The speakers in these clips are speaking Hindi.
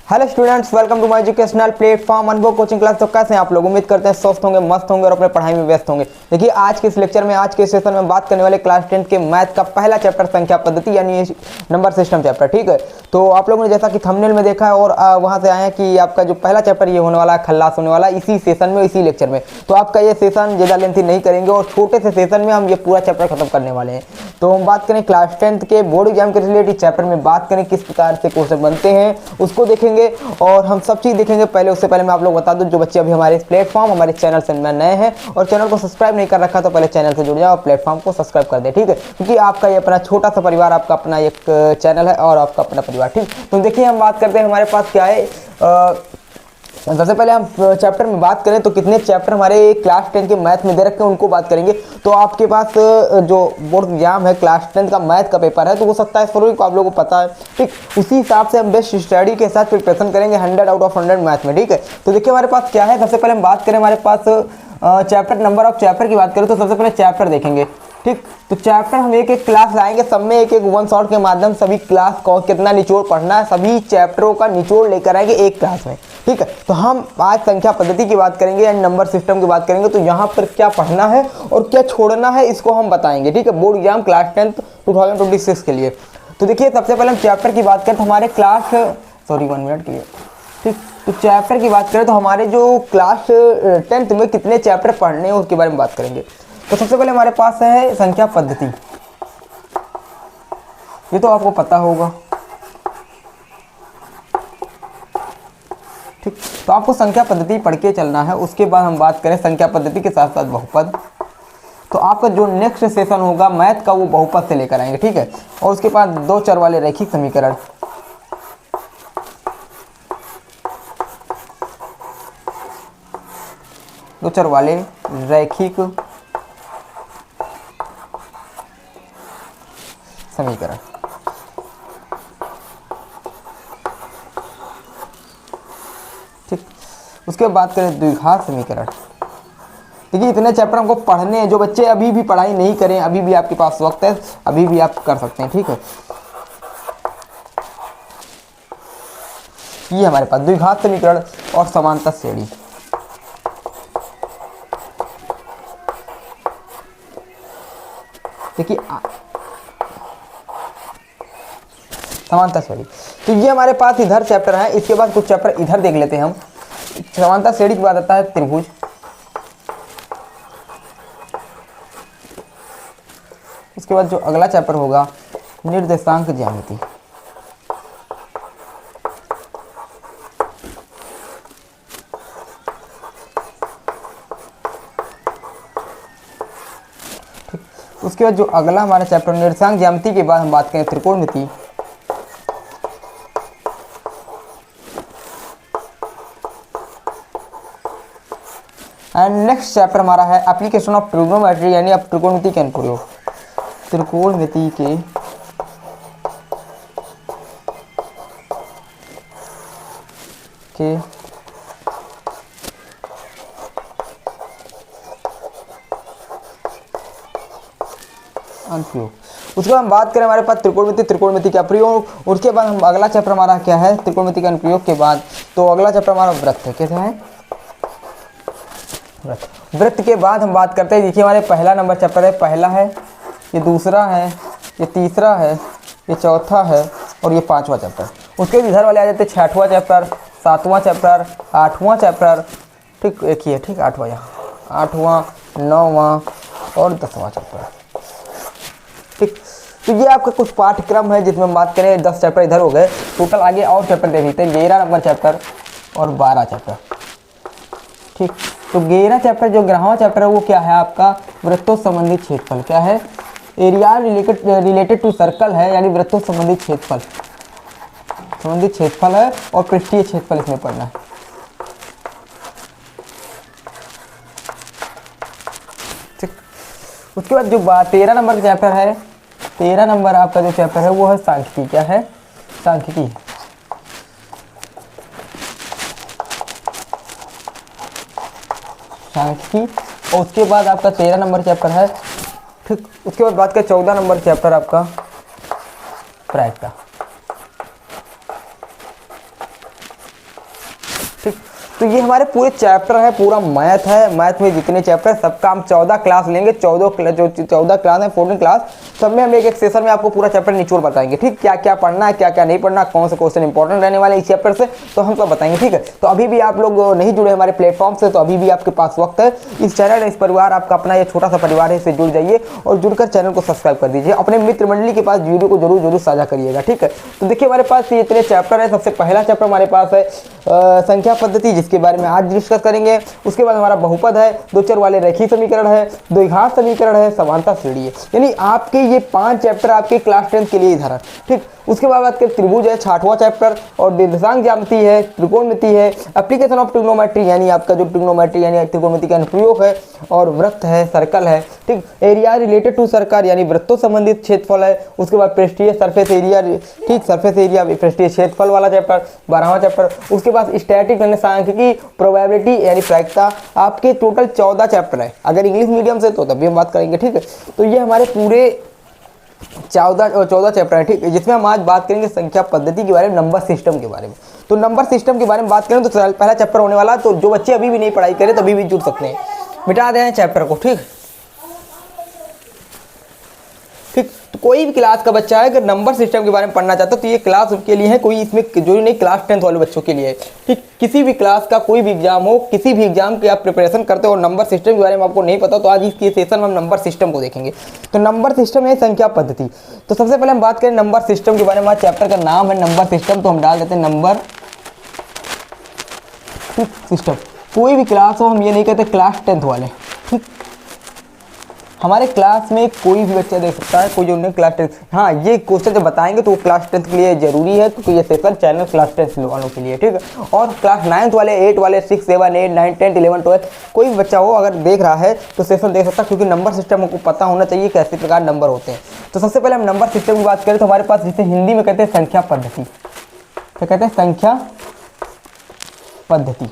Hello students, welcome to my educational platform Anubhav coaching class. तो कैसे हैं आप लोग? उम्मीद करते हैं स्वस्थ होंगे, मस्त होंगे और अपने पढ़ाई में व्यस्त होंगे। देखिए, आज के इस लेक्चर में, आज के सेशन में बात करने वाले क्लास 10 के मैथ का पहला चैप्टर संख्या पद्धति यानी नंबर सिस्टम चैप्टर। ठीक है, तो आप लोगों ने जैसा कि थंबनेल में देखा है और वहां से आए हैं कि आपका जो पहला चैप्टर ये होने वाला है, खल्लास होने वाला है इसी सेशन में, इसी लेक्चर में। तो आपका ये सेशन ज़्यादा लेंथी नहीं करेंगे और छोटे से सेशन में हम ये पूरा चैप्टर खत्म करने वाले हैं। तो हम बात करें क्लास 10 के बोर्ड एग्जाम के रिलेटेड चैप्टर में, बात करें किस प्रकार से क्वेश्चन बनते हैं उसको देखेंगे और हम सब चीज़ देखेंगे। पहले उससे पहले मैं आप लोग बता दूं, जो बच्चे अभी हमारे प्लेटफॉर्म, हमारे चैनल से नए हैं और चैनल को सब्सक्राइब नहीं कर रखा तो पहले चैनल से जुड़ जाओ और प्लेटफॉर्म को सब्सक्राइब कर दे। ठीक है, क्योंकि आपका ये अपना छोटा सा परिवार, आपका अपना एक चैनल है और आपका अपना परिवार। ठीक, तो देखिए हम बात करते हैं हमारे पास क्या है। सबसे पहले हम चैप्टर में बात करें तो कितने चैप्टर हमारे क्लास 10 के मैथ में दे रखे हैं उनको बात करेंगे। तो आपके पास जो बोर्ड एग्जाम है क्लास 10 का मैथ का पेपर है तो वो 27 फरवरी को आप लोगों को पता है। ठीक, उसी हिसाब से हम बेस्ट स्टडी के साथ प्रिपरेशन करेंगे 100 आउट ऑफ 100 मैथ में। ठीक है, तो देखिए हमारे पास क्या है। सबसे पहले हम बात करें हमारे पास चैप्टर नंबर ऑफ चैप्टर की बात करें तो सबसे पहले चैप्टर देखेंगे। ठीक, तो चैप्टर हम एक एक क्लास लाएंगे, सब में एक एक वन शॉट के माध्यम सभी क्लास को कितना निचोड़ पढ़ना है, सभी चैप्टरों का निचोड़ लेकर आएंगे एक क्लास में। ठीक है, तो हम आज संख्या पद्धति की बात करेंगे यानी नंबर सिस्टम की बात करेंगे। तो यहाँ पर क्या पढ़ना है और क्या छोड़ना है इसको हम बताएंगे। ठीक है, बोर्ड एग्जाम क्लास 10 2026 के लिए। तो देखिए सबसे पहले हम चैप्टर की बात करें तो हमारे क्लास 1 मिनट के लिए। ठीक, तो चैप्टर की बात करें तो हमारे जो क्लास 10 में कितने चैप्टर पढ़ने हैं उसके बारे में बात करेंगे। तो सबसे पहले हमारे पास है संख्या पद्धति, ये तो आपको पता होगा। ठीक, तो आपको संख्या पद्धति पढ़ के चलना है। उसके बाद हम बात करें संख्या पद्धति के साथ साथ बहुपद। तो आपका जो नेक्स्ट सेशन होगा मैथ का वो बहुपद से लेकर आएंगे। ठीक है, और उसके बाद दो चर वाले रैखिक समीकरण, दो चर वाले रैखिक समीकरण। ठीक, उसके बाद बात करें द्विघात समीकरण। देखिए इतने चैप्टर हमको पढ़ने हैं। जो बच्चे अभी भी पढ़ाई नहीं करें, अभी भी आपके पास वक्त है, अभी भी आप कर सकते हैं। ठीक है, ये हमारे पास द्विघात समीकरण और समांतर श्रेणी। देखिए समांतर श्रेणी, तो ये हमारे पास इधर चैप्टर है। इसके बाद कुछ चैप्टर इधर देख लेते हैं हम। समांतर श्रेणी के बाद आता है त्रिभुज, उसके बाद जो अगला चैप्टर होगा निर्देशांक ज्यामिति। ठीक, उसके बाद जो अगला हमारा चैप्टर निर्देशांक ज्यामिति के बाद हम बात करें त्रिकोणमिति। एंड नेक्स्ट चैप्टर हमारा है एप्लीकेशन ऑफ ट्रिग्नोमेट्री यानी अब त्रिकोणमिति के अनुप्रयोग। त्रिकोणमिति के अनुप्रयोग। उसके बाद हम बात करें हमारे पास त्रिकोणमिति, त्रिकोणमिति का प्रयोग। उसके बाद हम अगला चैप्टर हमारा क्या है त्रिकोणमिति का अनुप्रयोग के बाद, तो अगला चैप्टर हमारा वृत्त है। कैसे है वृत्त के बाद हम बात करते हैं। देखिए हमारे पहला नंबर चैप्टर है, पहला है, ये दूसरा है, ये तीसरा है, ये चौथा है और ये पांचवा चैप्टर। उसके इधर वाले आ जाते हैं छठवां चैप्टर, सातवां चैप्टर, आठवां चैप्टर। ठीक, एक ही है। ठीक, आठवां, नौवां और 10वां चैप्टर। ठीक, तो ये आपका कुछ पाठ्यक्रम है जिसमें हम बात करें 10 चैप्टर इधर हो गए। टोटल आगे और चैप्टर दे देते हैं, 11 नंबर चैप्टर और 12 चैप्टर। ठीक, तो 11 चैप्टर जो 11वां चैप्टर है वो क्या है आपका वृत्तों संबंधित क्षेत्रफल। क्या है? एरिया रिलेटेड टू सर्कल है, यानी वृत्तों संबंधित क्षेत्रफल, संबंधित क्षेत्रफल है और पृष्ठीय क्षेत्रफल इसमें पढ़ना है। ठीक, उसके बाद जो 13 नंबर का चैप्टर है, 13 नंबर आपका जो चैप्टर है वो है सांख्यिकी। क्या है? सांख्यिकी। सांख्यिकी और उसके बाद आपका 13 नंबर चैप्टर है। ठीक, उसके बाद बात करें 14 नंबर चैप्टर आपका प्रायिकता। तो ये हमारे पूरे चैप्टर है, पूरा मैथ है। मैथ में जितने चैप्टर सबका हम 14 क्लास लेंगे, 14 क्लास है, 14 क्लास, सब में हम एक सेशन में आपको पूरा चैप्टर निचोड़ बताएंगे। ठीक, क्या क्या पढ़ना है, क्या क्या नहीं पढ़ना, कौन से क्वेश्चन इंपॉर्टेंट रहने वाले इस चैप्टर से, तो हम सब बताएंगे। ठीक है, तो अभी भी आप लोग नहीं जुड़े हमारे प्लेटफॉर्म से, तो अभी भी आपके पास वक्त है। इस चैनल, इस परिवार आपका अपना ये छोटा सा परिवार है, इससे जुड़ जाइए और जुड़कर चैनल को सब्सक्राइब कर दीजिए। अपने मित्र मंडली के पास वीडियो को जरूर साझा करिएगा। ठीक है, तो देखिए हमारे पास ये इतने चैप्टर है। सबसे पहला चैप्टर हमारे पास है संख्या पद्धति, जिसके बारे में आज डिस्कस करेंगे। उसके बाद हमारा बहुपद है, दो चर वाले रेखीय समीकरण है, द्विघात समीकरण है, समानता श्रेणी है। यानी आपके ये 5 चैप्टर आपके क्लास 10 के लिए इधर है। ठीक, उसके बाद बात करें त्रिभुज है, 6वां चैप्टर, और निर्देशांक ज्यामिति है, त्रिकोणमिति है, एप्लीकेशन ऑफ ट्रिग्नोमेट्री यानी आपका जो ट्रिग्नोमेट्री यानी त्रिकोणमिति का अनुप्रयोग है, और वृत्त है, सर्कल है। ठीक, एरिया रिलेटेड टू सर्कल यानी वृत्तों संबंधित क्षेत्रफल है। उसके बाद पृष्ठीय सरफेस एरिया, ठीक, सरफेस एरिया पृष्ठीय क्षेत्रफल वाला चैप्टर, 12वां चैप्टर। उसके बाद स्टैटिक यानी सांख्यिकी, प्रोबेबिलिटी यानी प्रायिकता। आपके टोटल 14 चैप्टर है। अगर इंग्लिश मीडियम से तो तभी हम बात करेंगे। ठीक है, तो ये हमारे पूरे 14 चैप्टर है। ठीक है, जिसमें हम आज बात करेंगे संख्या पद्धति के बारे में, नंबर सिस्टम के बारे में। तो नंबर सिस्टम के बारे में बात करें तो पहला चैप्टर होने वाला, तो जो बच्चे अभी भी नहीं पढ़ाई करें तो अभी भी जुड़ सकते हैं, मिटा दें चैप्टर को। ठीक, तो कोई भी क्लास का बच्चा है अगर नंबर सिस्टम के बारे में पढ़ना चाहता है तो ये क्लास उनके लिए है, कोई इसमें जो नहीं, क्लास 10th वाले बच्चों के लिए है। ठीक, किसी भी क्लास का कोई भी एग्जाम हो, किसी भी एग्जाम की आप प्रिपरेशन करते हो और नंबर सिस्टम के बारे में आपको नहीं पता, तो आज इसके सेशन में हम नंबर सिस्टम को देखेंगे। तो नंबर सिस्टम है संख्या पद्धति। तो सबसे पहले हम बात करें नंबर सिस्टम के बारे में। हमारे चैप्टर का नाम है नंबर सिस्टम, तो हम डाल देते हैं नंबर सिस्टम। कोई भी क्लास हो, हम ये नहीं कहते क्लास 10th वाले। ठीक, हमारे क्लास में कोई भी बच्चा देख सकता है, कोई जो नहीं क्लास 10th, हाँ ये क्वेश्चन जब बताएंगे तो वो क्लास 10th के लिए जरूरी है, क्योंकि ये सेशन चैनल क्लास 10th वालों के लिए। ठीक है, और क्लास 9th वाले, 8 वाले, 6, 7, 8, 9, 10, 11, 12 कोई भी बच्चा हो अगर देख रहा है तो सेशन देख सकता है, क्योंकि नंबर सिस्टम को पता होना चाहिए कैसे प्रकार नंबर होते हैं। तो सबसे पहले हम नंबर सिस्टम की बात करें तो हमारे पास, जिसे हिंदी में कहते हैं संख्या पद्धति, क्या कहते हैं, संख्या पद्धति।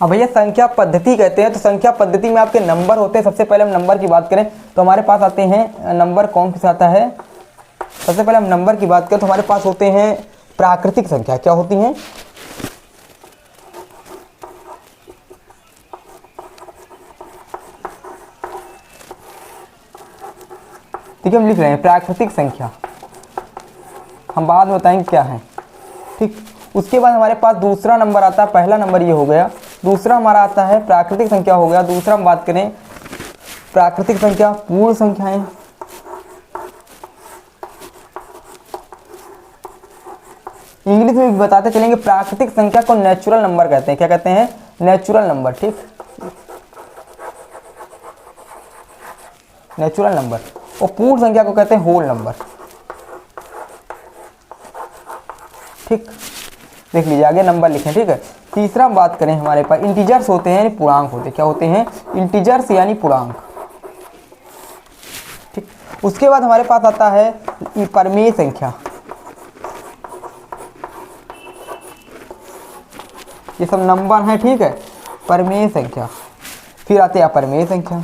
अब भैया संख्या पद्धति कहते हैं, तो संख्या पद्धति में आपके नंबर होते हैं। सबसे पहले हम नंबर की बात करें तो हमारे पास आते हैं नंबर, कौन से आता है, सबसे पहले हम नंबर की बात करें तो हमारे पास होते हैं प्राकृतिक संख्या। क्या होती हैं, ठीक है, हम लिख रहे हैं प्राकृतिक संख्या, हम बाद में बताएंगे क्या है। ठीक, उसके बाद हमारे पास दूसरा नंबर आता है, पहला नंबर ये हो गया, दूसरा हमारा आता है प्राकृतिक संख्या हो गया। दूसरा हम बात करें प्राकृतिक संख्या, पूर्ण संख्याएं। इंग्लिश में भी बताते चलेंगे, प्राकृतिक संख्या को नेचुरल नंबर कहते हैं। क्या कहते हैं, नेचुरल नंबर। ठीक, नेचुरल नंबर। और पूर्ण संख्या को कहते हैं होल नंबर। ठीक, देख लीजिए आगे नंबर लिखें। ठीक है, तीसरा हम बात करें, हमारे पास इंटीजर्स होते हैं यानी पूर्णांक होते हैं। क्या होते हैं, इंटीजर्स यानी पूर्णांक। ठीक, उसके बाद हमारे पास आता है परिमेय संख्या। ये सब नंबर हैं। ठीक है, परिमेय संख्या। फिर आते हैं अपरिमेय संख्या।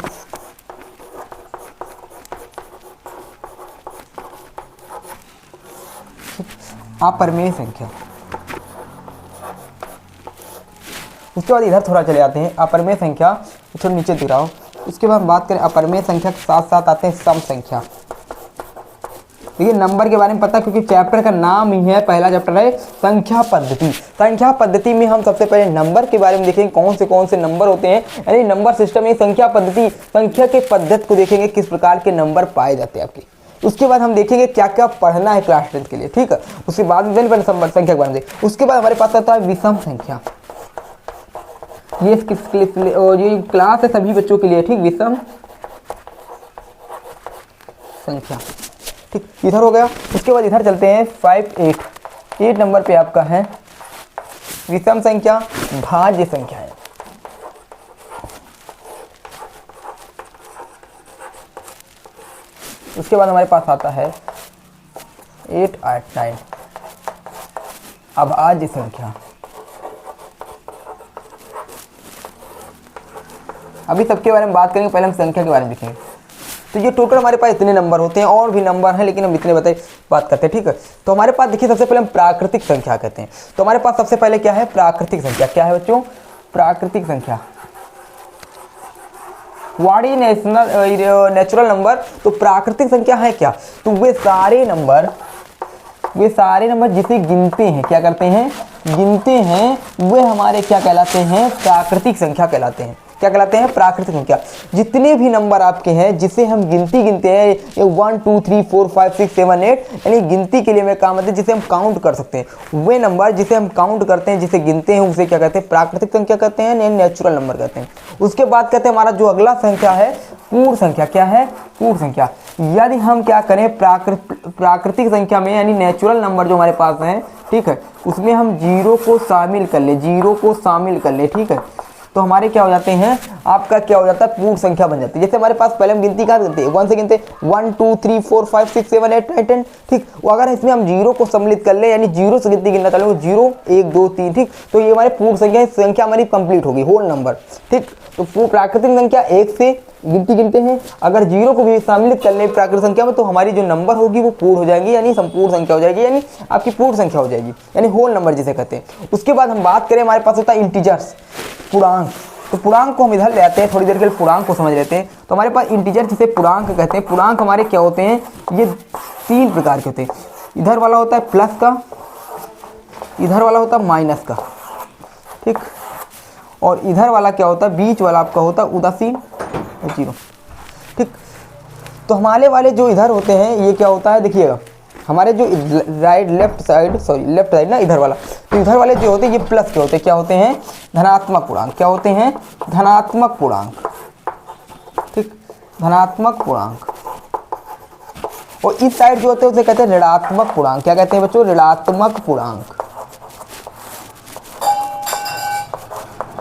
अपरिमेय संख्या। उसके बाद इधर थोड़ा चले आते हैं, अपरिमेय संख्या थोड़ा नीचे दिख रहा हो। उसके बाद हम बात करें अपरिमेय संख्या के साथ साथ आते हैं सम संख्या। देखिए नंबर के बारे में पता, क्योंकि चैप्टर का नाम ही है, पहला चैप्टर है संख्या पद्धति। संख्या पद्धति में हम सबसे पहले नंबर के बारे में देखेंगे, कौन से नंबर होते हैं, यानी नंबर सिस्टम में संख्या पद्धति, संख्या के पद्धति को देखेंगे, किस प्रकार के नंबर पाए जाते हैं आपके। उसके बाद हम देखेंगे क्या क्या पढ़ना है क्लास 10th के लिए। ठीक है, उसके बाद संख्या के बारे में। उसके बाद हमारे पास आता है विषम संख्या। ये ये क्लास है सभी बच्चों के लिए। ठीक, विषम संख्या। ठीक, इधर हो गया। उसके बाद इधर चलते हैं 5, 8 नंबर पे आपका है विषम संख्या, भाज्य संख्या है। उसके बाद हमारे पास आता है 8, 8, 9 अभाज्य संख्या। अभी सबके बारे में बात करेंगे, पहले हम संख्या के बारे में देखेंगे। तो ये टोटल हमारे पास इतने नंबर होते हैं, और भी नंबर हैं लेकिन हम इतने बात करते हैं, ठीक है। तो हमारे पास देखिए सबसे पहले हम प्राकृतिक संख्या कहते हैं। तो हमारे पास सबसे पहले क्या है, प्राकृतिक संख्या। क्या है बच्चों, प्राकृतिक संख्या। What is natural number. तो प्राकृतिक संख्या है क्या, तो वे सारे नंबर जिसे गिनते हैं, क्या करते हैं, गिनते हैं, वे हमारे क्या कहलाते हैं, प्राकृतिक संख्या कहलाते हैं। क्या कहलाते हैं, प्राकृतिक संख्या। जितने भी नंबर आपके हैं जिसे हम गिनते हैं, 1 2 3 4 5 6 7 8, यानी गिनती के लिए में काम आते हैं, जिसे हम काउंट कर सकते हैं। वे नंबर जिसे हम काउंट करते हैं, जिसे गिनते हैं, उसे क्या कहते हैं, प्राकृतिक संख्या कहते हैं, नेचुरल नंबर कहते हैं। उसके बाद कहते हैं हमारा जो अगला संख्या है, पूर्ण संख्या। क्या है, पूर्ण संख्या। यदि हम क्या करें, प्राकृतिक संख्या में यानी नेचुरल नंबर जो हमारे पास है, ठीक है, उसमें हम जीरो को शामिल कर ले, ठीक है, तो हमारे क्या हो जाते हैं, आपका क्या हो जाता है, पूर्ण संख्या बन जाती है। जैसे हमारे पास पहले हम गिनती कहाँ करते हैं, 1 से गिनते, 1 2 3 4 5 6 7 8 9 10, ठीक। वो अगर इसमें हम जीरो को सम्मिलित कर ले, यानी जीरो से गिनती गिनना चालू, 0 1 2 3, ठीक, तो ये हमारे पूर्ण संख्या हमारी कंप्लीट होगी, होल नंबर, ठीक। तो प्राकृतिक संख्या 1 से गिनते हैं, अगर जीरो को भी सम्मिलित कर ले प्राकृतिक संख्या में, तो हमारी जो नंबर होगी वो पूर्ण हो जाएगी, यानी संपूर्ण संख्या हो जाएगी, यानी आपकी पूर्ण संख्या हो जाएगी, यानी होल नंबर जिसे कहते हैं। उसके बाद हम बात करें, हमारे पास होता है इंटीजर्स, पूर्णांक। तो पूर्णांक को हम इधर ले आते हैं, थोड़ी देर के लिए पूर्णांक को समझ लेते हैं। तो हमारे पास इंटीजर जिसे पूर्णांक कहते हैं, पूर्णांक हमारे क्या होते हैं, ये 3 प्रकार के होते हैं। इधर वाला होता है प्लस का, इधर वाला होता है माइनस का, ठीक, और इधर वाला क्या होता है, बीच वाला आपका होता है उदासीन, 0, ठीक। तो हमारे वाले जो इधर होते हैं, ये क्या होता है, देखिएगा हमारे जो लेफ्ट साइड ना, इधर वाला, तो इधर वाले जो होते हैं ये प्लस के होते हैं, क्या होते हैं, धनात्मक पूर्णांक। क्या होते हैं, धनात्मक पूर्णांक, ठीक, धनात्मक पूर्णांक। और इस साइड जो होते हैं उसे कहते हैं ऋणात्मक पूर्णांक। क्या कहते हैं बच्चों, ऋणात्मक पूर्णांक।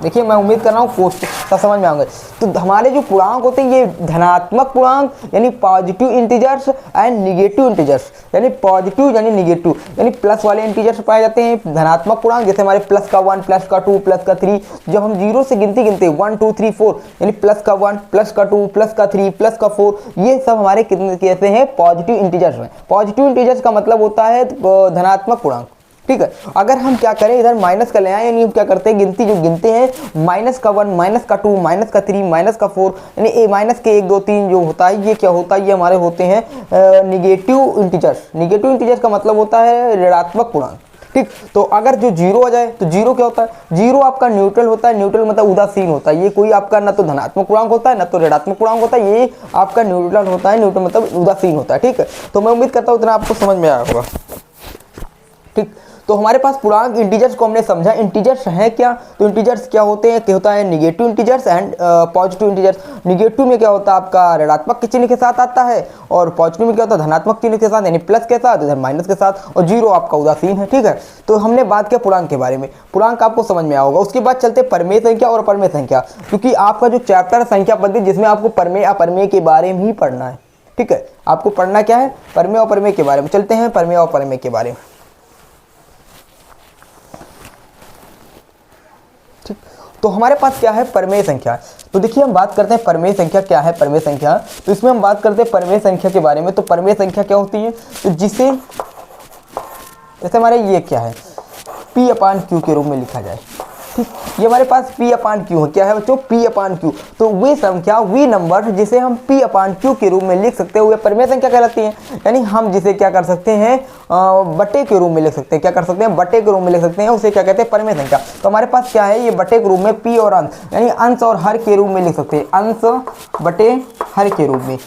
देखिए मैं उम्मीद कर रहा हूँ कोर्स सब समझ में आएंगे। तो हमारे जो पूर्णांक होते हैं ये धनात्मक पूर्णांक यानी positive integers and negative integers, यानी पॉजिटिव यानी निगेटिव, यानी प्लस वाले इंटीजर्स पाए जाते हैं धनात्मक पूर्णांक। जैसे हमारे प्लस का 1, प्लस का 2, प्लस का 3, जब हम जीरो से गिनते 1 2 3 4, यानी प्लस का 1, प्लस का 2, प्लस का 3, प्लस का 4, ये सब हमारे कितने कहते हैं, पॉजिटिव इंटीजर्स में। पॉजिटिव इंटीजर्स का मतलब होता है धनात्मक पूर्णांक, ठीक है। अगर हम क्या करें, इधर माइनस कर ले आए, यानी क्या करते हैं, गिनती जो गिनते हैं, माइनस का 1, माइनस का 2, माइनस का 3, माइनस का 4, यानी माइनस के 1 2 3 जो होता है, ये क्या होता है, ये हमारे होते हैं निगेटिव इंटीजर्स। निगेटिव इंटीजर्स का मतलब होता है ऋणात्मक पूर्णांक, ठीक। तो अगर जो जीरो आ जाए, तो जीरो क्या होता है, जीरो आपका न्यूट्रल होता है। न्यूट्रल मतलब उदासीन होता है, ये कोई आपका ना तो धनात्मक पूर्णांक होता है ना तो ऋणात्मक पूर्णांक होता है, ये आपका न्यूट्रल होता है। न्यूट्रल मतलब उदासीन होता है, ठीक है। तो मैं उम्मीद करता हूँ इतना आपको समझ में आया होगा, ठीक। तो हमारे पास पूर्णांक इंटीजर्स को हमने समझा। इंटीजर्स हैं क्या, तो इंटीजर्स क्या होते हैं, क्या होता है negative integers and positive integers. Negative में क्या होता है, आपका ऋणात्मक के चिन्ह के साथ आता है, और पॉजिटिव में क्या होता है, धनात्मक चिन्ह के साथ, यानी प्लस के साथ, इधर माइनस के साथ, और जीरो आपका उदासीन है, ठीक है। तो हमने बात किया पूर्णांक के बारे में, पूर्णांक आपको समझ में आया होगा। उसके बाद चलते परमेय संख्या और अपरमेय संख्या, क्योंकि आपका जो चैप्टर संख्या पद्धति जिसमें आपको परमेय अपरमेय के बारे में ही पढ़ना है, ठीक है। आपको पढ़ना क्या है, परमेय और अपरमेय के बारे में। चलते हैं परमेय और अपरमेय के बारे में। तो हमारे पास क्या है, परमेय संख्या। तो देखिए हम बात करते हैं परमेय संख्या क्या है। परमेय संख्या, तो इसमें हम बात करते हैं परमेय संख्या के बारे में। तो परमेय संख्या क्या होती है, तो जिसे जैसे हमारे ये क्या है, P/Q के रूप में लिखा जाए, ठीक। ये हमारे पास P/Q है, क्या है बच्चों, P/Q। तो वे संख्या, वे नंबर जिसे हम P/Q के रूप में लिख सकते हैं, वे परमेय संख्या कहलाती हैं। यानी हम जिसे क्या कर सकते हैं, बटे के रूप में लिख सकते हैं। क्या कर सकते हैं, बटे के रूप में लिख सकते हैं, उसे क्या कहते हैं, परमेय संख्या। तो हमारे पास क्या है, ये बटे के रूप में P और अंश, यानी अंश और हर के रूप में लिख सकते हैं, अंश बटे हर के रूप में,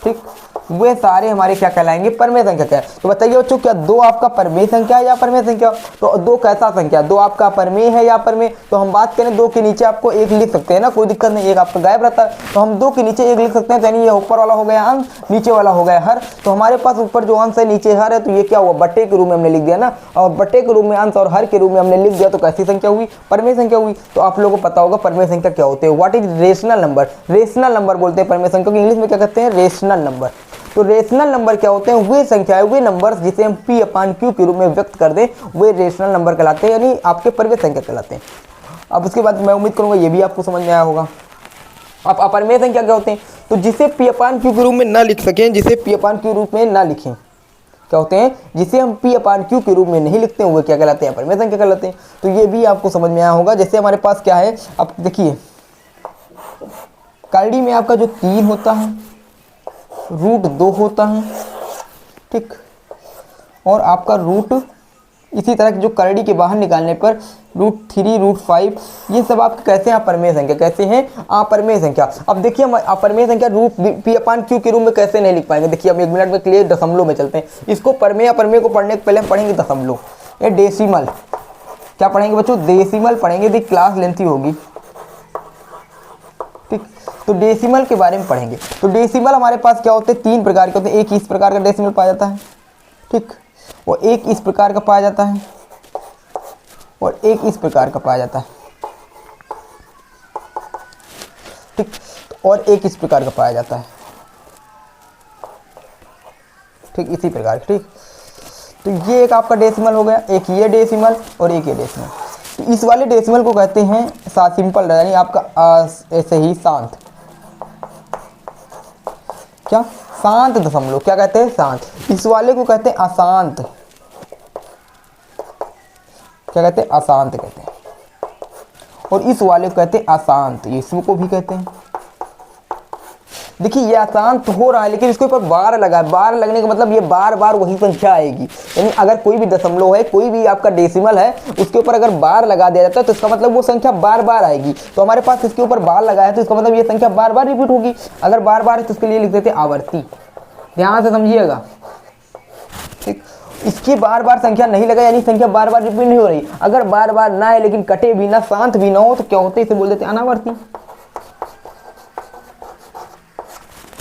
ठीक। वे सारे हमारे क्या कहलाएंगे, परमेय संख्या क्या है। तो बताइए बच्चों, क्या 2 आपका परमेय संख्या है या परमेय संख्या, तो 2 कैसा संख्या, 2 आपका परमेय है या परमेय। तो हम बात करें 2 के नीचे आपको 1 लिख सकते हैं ना, कोई दिक्कत नहीं, 1 आपका गायब रहता है, तो हम 2 के नीचे 1 लिख सकते हैं। तो यानी ये ऊपर वाला हो गया अंश, नीचे वाला हो गया हर। तो हमारे पास ऊपर जो अंश है, नीचे हर है, तो ये क्या हुआ, बटे के रूप में हमने लिख दिया ना, और बटे के रूप में अंश और हर के रूप में हमने लिख दिया, तो कैसी संख्या हुई, परमेय संख्या हुई। तो आप लोगों को पता होगा परमेय संख्या क्या होते हैं, what is rational number. Rational number बोलते हैं परमेय संख्या को, इंग्लिश में क्या कहते हैं, रेशनल नंबर। तो रेशनल नंबर क्या होते हैं, वे संख्याएं, वे नंबर्स जिसे हम P/Q के रूप में व्यक्त कर दें, वे रेशनल नंबर कहलाते हैं, यानी आपके परमेय संख्या कहलाते हैं। अब उसके बाद मैं उम्मीद करूंगा ये भी आपको समझ में आया होगा। अब अपरमेय संख्या क्या होते हैं, तो जिसे पी अपान क्यू के रूप में ना लिख सकें, जिसे पी अपान क्यू रूप में ना लिखें, क्या होते हैं, जिसे हम पी अपान क्यू के रूप में नहीं लिखते हैं वो क्या कहलाते हैं, अपरिमेय संख्या कहलाते हैं। तो ये भी आपको समझ में आया होगा। जैसे हमारे पास क्या है, अब देखिए करड़ी में आपका जो 3 होता है, √2 होता है, ठीक, और आपका रूट इसी तरह जो करड़ी के बाहर निकालने पर √3 √5, ये सब आपके कैसे हैं, अपरिमेय संख्या, कैसे हैं, अपरिमेय संख्या। अब देखिए हम अपरिमेय संख्या रूट पी अपान क्यू के रूप में कैसे नहीं लिख पाएंगे। देखिए हम 1 मिनट में क्लियर दशमलव में चलते हैं। इसको परमेय अपरिमेय को पढ़ने के पहले हम पढ़ेंगे दशमलव, ये डेसिमल। क्या पढ़ेंगे बच्चों, डेसिमल पढ़ेंगे। दी क्लास लेंथी होगी, ठीक, तो डेसिमल के बारे में पढ़ेंगे। तो डेसिमल हमारे पास क्या होते हैं, 3 प्रकार के होते हैं। एक इस प्रकार का डेसिमल पाया जाता है, ठीक, और एक इस प्रकार का पाया जाता है, और एक इस प्रकार का पाया जाता है, ठीक, और एक इस प्रकार का पाया जाता है, ठीक, इसी प्रकार, ठीक। तो ये एक आपका डेसिमल हो गया, एक ये डेसिमल और एक ये डेसिमल। तो इस वाले डेसिमल को कहते हैं सिंपल, यानी आपका ऐसे ही शांत, क्या, शांत दशमलव। क्या कहते हैं, शांत। इस वाले को कहते हैं अशांत, क्या कहते हैं, अशांत कहते हैं। और इस वाले को कहते हैं अशांत, इसको भी कहते हैं। देखिए ये अशांत हो रहा है लेकिन इसके ऊपर बार लगा है, बार लगने का मतलब ये बार बार वही संख्या आएगी। यानी अगर कोई भी दशमलव है, कोई भी आपका डेसिमल है, उसके ऊपर अगर बार लगा दिया जाता है तो इसका मतलब वो संख्या बार बार आएगी। तो हमारे पास इसके ऊपर बार लगा है तो इसका मतलब ये संख्या बार बार रिपीट होगी। अगर बार बार है तो इसके लिए लिख देते आवर्ती। ध्यान से समझिएगा, ठीक। इसकी बार बार संख्या नहीं लगा यानी संख्या बार बार रिपीट नहीं हो रही। अगर बार बार ना है लेकिन कटे भी ना, शांत भी ना हो, तो क्या होते हैं, इसे बोल देते अनावर्ती,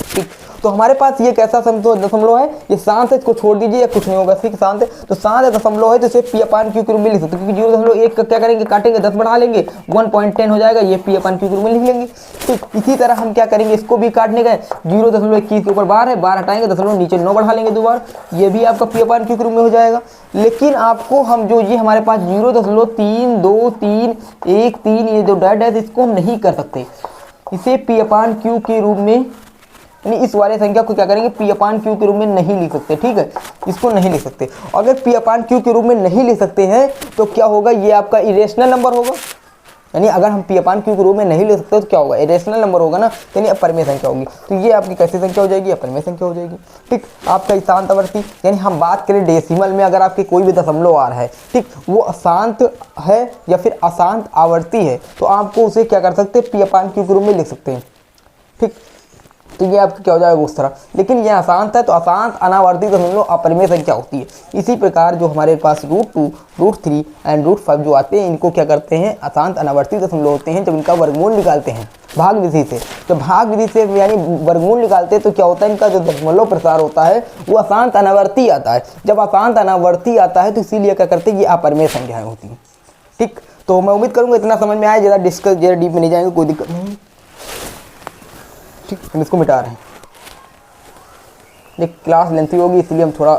ठीक। तो हमारे पास ये कैसा दशमलव है, ये शांत है, इसको छोड़ दीजिए, कुछ नहीं होगा, ठीक, शांत है। तो शांत दशमलव है तो इसे पी अपान क्यू के रूप में लिख सकते, क्योंकि 0.1 का क्या करेंगे, काटेंगे, 10 बढ़ा लेंगे, 1.10 हो जाएगा, ये पी अपान क्यू के रूप में लिख लेंगे, ठीक। इसी तरह हम क्या करेंगे, इसको भी काटने गए, 0.21 के ऊपर बार है, बार हटाएंगे, दशमलव नीचे 9 बढ़ा लेंगे 2 बार, ये भी आपका पी अपान क्यू के रूप में हो जाएगा। लेकिन आपको हम जो ये हमारे पास 0.32313 ये जो डैट है इसको हम नहीं कर सकते, इसे पी अपान क्यू के रूप में, यानी इस वाले संख्या को क्या करेंगे, पी अपान क्यू के रूप में नहीं लिख सकते, ठीक है, इसको नहीं लिख सकते। अगर पी अपान क्यू के रूप में नहीं लिख सकते हैं तो क्या होगा, ये आपका इरेशनल नंबर होगा। यानी अगर हम पी अपान क्यू के रूप में नहीं लिख सकते तो क्या होगा, इरेशनल नंबर होगा ना, यानी अपरिमेय संख्या होगी। तो ये आपकी कैसी संख्या हो जाएगी, अपरिमेय संख्या हो जाएगी, ठीक। आपका शांत आवर्ती, यानी हम बात करें डेसिमल में, अगर आपके कोई भी दशमलव आ रहा है, ठीक, वो अशांत है या फिर अशांत आवर्ती है तो आपको उसे क्या कर सकते हैं, पी अपान क्यू के रूप में लिख सकते हैं, ठीक। तो ये आपका क्या हो जाएगा उस तरह। लेकिन ये अशांत है तो अशांत अनावर्ती दशमलव अपरिमेय संख्या होती है। इसी प्रकार जो हमारे पास √2 √3 एंड √5 जो आते हैं, इनको क्या करते हैं, अशांत अनावर्ती दशमलव होते हैं। जब इनका वर्गमूल निकालते हैं भाग विधि से, तो भाग विधि से यानी वर्गमूल निकालते हैं तो क्या होता है, इनका जो दशमलव प्रसार होता है वो अशांत अनावर्ती आता है। जब अशांत अनावर्ती आता है तो इसीलिए क्या करते हैं, ये अपरिमेय संख्याएं होती हैं, ठीक। तो मैं उम्मीद करूँगा इतना समझ में आया, ज़्यादा डिस्कस ज़्यादा डीप में नहीं जाएंगे, कोई दिक्कत नहीं, ठीक। हम इसको मिटा रहे हैं, ये क्लास लेंथी होगी इसलिए हम थोड़ा।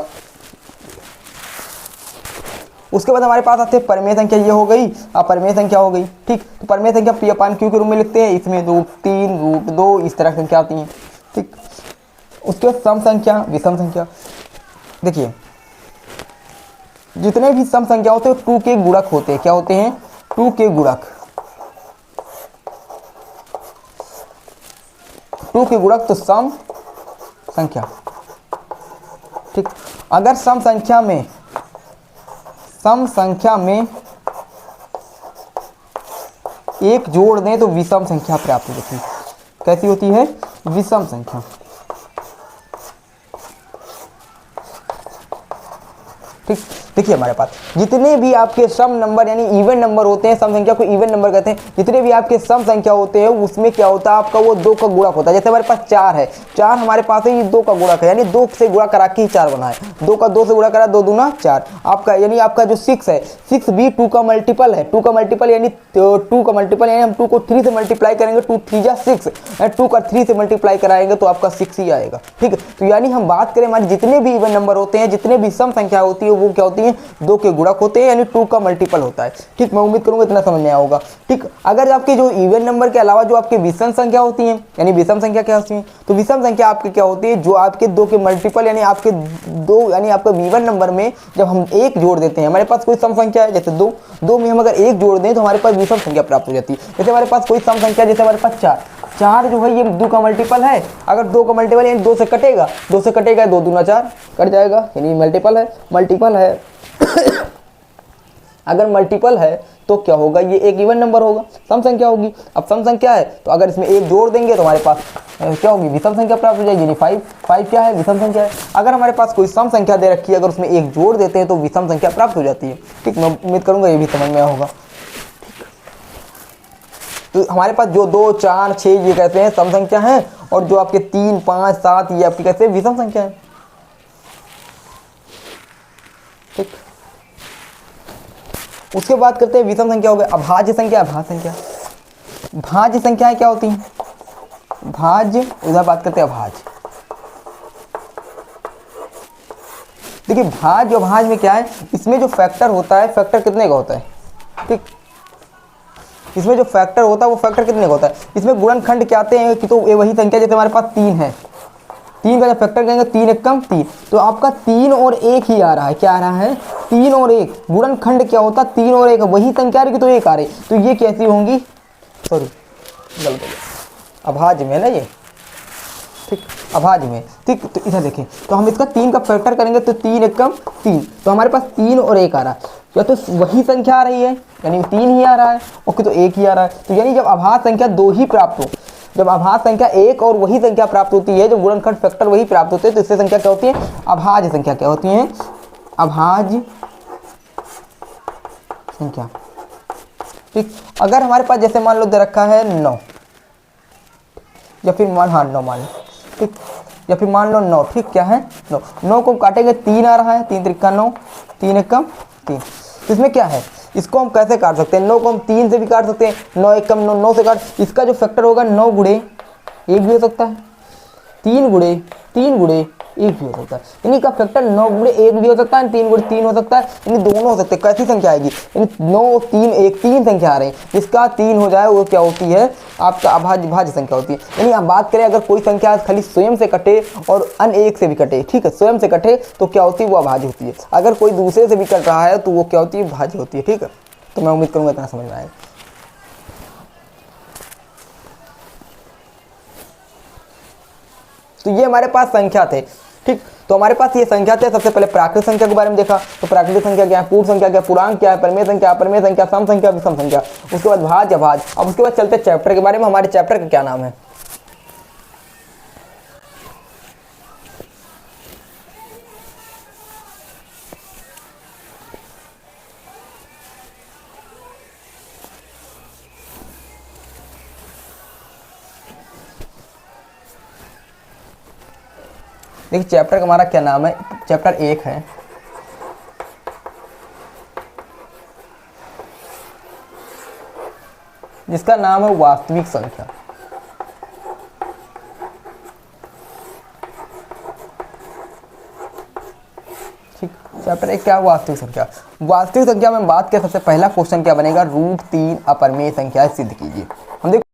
उसके बाद हमारे पास आते हैं परमेय संख्या, ये हो गई अपरिमेय संख्या हो गई, ठीक। तो परमेय संख्या पी अपान क्यू के रूप में लिखते हैं, इसमें √3 √2 इस तरह संख्या आती हैं, ठीक। उसके बाद सम संख्या विषम संख्या, देखिए जितने भी सम संख्या होते हैं 2 के गुणक होते हैं। क्या होते हैं, 2 के गुणक, 2 के गुणक तो सम संख्या, ठीक। अगर सम संख्या में एक जोड़ दें तो विषम संख्या प्राप्त होती है। कैसी होती है, विषम संख्या, ठीक। देखिए हमारे पास जितने भी आपके सम नंबर यानी इवन नंबर होते हैं, सम संख्या को इवन नंबर कहते हैं, जितने भी आपके सम संख्या होते हैं उसमें क्या होता है, आपका वो 2 का गुणक होता है। जैसे हमारे पास 4 है, 4 हमारे पास है, ये 2 का गुणक है, यानी 2 से गुणा करा के ही 4 बना है। 2 का 2 से गुणा करा, 2 दूना 4 आपका, यानी आपका जो 6 है, 6 भी 2 का मल्टीपल है। 2 का मल्टीपल यानी 2 का मल्टीपल यानी हम 2 को 3 से मल्टीप्लाई करेंगे, 2 3 जा 6, 2 का 3 से मल्टीप्लाई कराएंगे तो आपका 6 ही आएगा, ठीक है। तो यानी हम बात करें हमारे जितने भी इवन नंबर होते हैं, जितने भी सम संख्या होती है वो क्या होती है, नहीं है, 2 के गुणक होते हैं, यानी 2 का मल्टीपल होता है। ठीक, मैं उम्मीद करूंगा इतना समझ में आया होगा। ठीक, अगर आपके जो इवन नंबर के अलावा जो आपकी विषम संख्या होती है, यानी विषम संख्या क्या होती है, तो विषम संख्या आपकी क्या होती है, जो आपके 2 के मल्टीपल यानी आपके 2 यानी आपका इवन नंबर में जब हम 1 जोड़ देते हैं, हमारे पास कोई सम संख्या है जैसे 2 में हम अगर 1 जोड़ दें तो हमारे पास विषम संख्या प्राप्त हो जाती है। जैसे हमारे पास कोई सम संख्या, जैसे हमारे पास 4 जो है ये 2 का मल्टीपल है, अगर 2 का मल्टीपल यानी 2 से कटेगा, 2 दूना 4 कट जाएगा, यानी मल्टीपल है अगर मल्टीपल है तो क्या होगा, ये एक इवन नंबर होगा, सम संख्या होगी। अब सम संख्या है तो अगर इसमें 1 जोड़ देंगे तो हमारे पास क्या होगी, विषम संख्या प्राप्त हो जाएगी, यानी 5 क्या है, विषम संख्या है। अगर हमारे पास कोई सम संख्या दे रखी है, अगर उसमें 1 जोड़ देते हैं तो विषम संख्या प्राप्त हो जाती है। ठीक, मैं उम्मीद करूंगा ये भी समझ में आया होगा। तो हमारे पास जो 2, 4, 6 ये कहते हैं सम संख्या हैं, और जो आपके 3, 5, 7 ये आपकी कहते हैं विषम संख्या है। ठीक, उसके बाद करते हैं विषम संख्या हो गया अभाज्य संख्या, भाज्य संख्याएं क्या होती हैं, भाज्य, उधर बात करते हैं अभाज्य। देखिए भाज्य और भाज्य में क्या है, इसमें जो फैक्टर होता है, फैक्टर कितने का होता है। ठीक, इसमें जो फैक्टर होता है वो फैक्टर कितने का होता है, इसमें गुणनखंड क्या आते हैं कि तो वही संख्या, जैसे हमारे पास 3 है, 3 का जब फैक्टर कहेंगे 3 एकम 3, तो आपका 3 और 1 ही आ रहा है, क्या आ रहा है, 3 और 1। गुणनखंड क्या होता है, 3 और 1 वही संख्या आ रही तो 1 आ रही, तो ये कैसी होंगी, सॉरी गलत हो गया, अभाज्य में ना ये। ठीक, अभाज्य में। ठीक, तो इधर देखें, तो हम इसका 3 का फैक्टर करेंगे तो 3 एकम 3, तो हमारे पास 3 और 1 आ रहा है, या तो वही संख्या आ रही है यानी 3 ही आ रहा है, ओके तो 1 ही आ रहा है। तो यानी जब अभाज्य संख्या 2 ही प्राप्त हो, जब अभाज्य संख्या 1 और वही संख्या प्राप्त होती है, जब गुणनखंड फैक्टर वही प्राप्त होते हैं, तो इससे संख्या क्या होती है, अभाज्य संख्या क्या होती है, अभाज्य संख्या। ठीक, अगर हमारे पास जैसे मान लो दे रखा है 9, या फिर 9 मान लो, ठीक, या फिर मान लो 9, ठीक, क्या है 9 को काटेंगे 3 आ रहा है, 3 त्रिका 9, 3 एकम 3, तो इसमें क्या है, इसको हम कैसे काट सकते हैं, 9 को हम 3 से भी काट सकते हैं, 9 एकम 9, 9 से काट, इसका जो फैक्टर होगा 9 गुणे 1 भी हो सकता है, 3 गुणे 1 भी हो सकता है, यानी का फैक्टर 9 गुणे 1 भी हो सकता है, 3 गुणे 3 हो सकता है, यानी दोनों हो सकते हैं। कैसी संख्या आएगी, यानी 9, 3, 1, 3 संख्या आ रही है, जिसका 3 हो जाए वो क्या होती है, आपका भाज्य संख्या होती है। यानी आप बात करें अगर कोई संख्या खाली स्वयं से कटे और अन्य एक से भी कटे, ठीक है, स्वयं से कटे तो क्या होती है, वो अभाज्य होती है। अगर कोई दूसरे से भी कट रहा है तो वो क्या होती है, भाज्य होती है। ठीक है, तो मैं उम्मीद करूंगा इतना समझ में आएगा। तो ये हमारे पास संख्या थे। ठीक, तो हमारे पास ये संख्या थे। सबसे पहले प्राकृत संख्या के बारे में देखा, तो प्राकृतिक संख्या क्या है, पूर्ण संख्या क्या है, पूर्णांक क्या है, परिमेय संख्या, सम संख्या, विषम संख्या। उसके बाद भाज्य, अभाज्य। अब उसके बाद चलते चैप्टर के बारे में। हमारे चैप्टर का क्या नाम है, देखिए चैप्टर का हमारा क्या नाम है, चैप्टर 1 है, जिसका नाम है वास्तविक संख्या। ठीक, चैप्टर 1 क्या है, वास्तविक संख्या। वास्तविक संख्या में बात करें, सबसे पहला क्वेश्चन क्या बनेगा, √3 अपरिमेय संख्या सिद्ध कीजिए। हम देखो